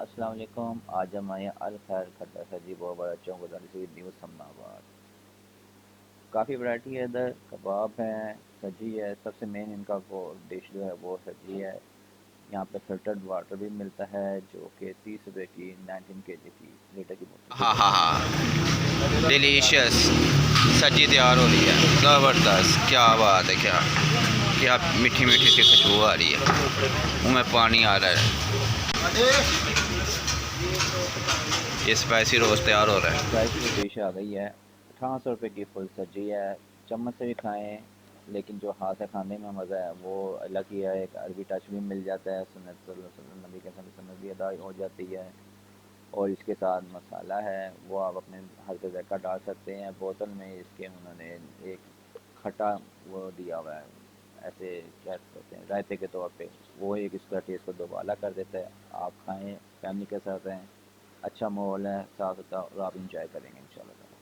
अस्सलाम वालेकुम। आज हम आए अल खैर खट्टा सजी बहुत बड़ा चौक उधर से न्यू समनाबाद। काफ़ी वैरायटी है इधर, कबाब हैं, सजी है। सबसे मेन इनका वो डिश जो है वो सजी है। यहाँ पे फिल्टर्ड वाटर भी मिलता है जो कि 30 रुपए की 19 kg की लीटर की बोतल हाँ हाँ मिलती है। हाँ, डिलीशियस। सब्जी तैयार हो रही है, ज़बरदस्त। क्या बात है, क्या क्या मीठी मीठी सी खुशबू आ रही है, मुँह में पानी आ रहा है। ये स्पाइसी रोस्ट तैयार हो रहा है। स्पाइसी डिश आ गई है। 1800 रुपये की फुल सजी है। चम्मच से भी खाएं, लेकिन जो हाथ से खाने में मज़ा है वो अलग ही है। एक अरबी टच भी मिल जाता है, सुन्नत नबी के सुन्नत भी अदा हो जाती है। और इसके साथ मसाला है वो आप अपने हर ज़ायका डाल सकते हैं। बोतल में इसके उन्होंने एक खट्टा वो दिया हुआ है, ऐसे क्या कहते हैं रायते के तौर पे। वो एक इसका टेस्ट को दोबारा कर देता है। आप खाएं, फैमिली के साथ रहें, अच्छा माहौल है, साथ होता और आप इंजॉय करेंगे इंशाल्लाह।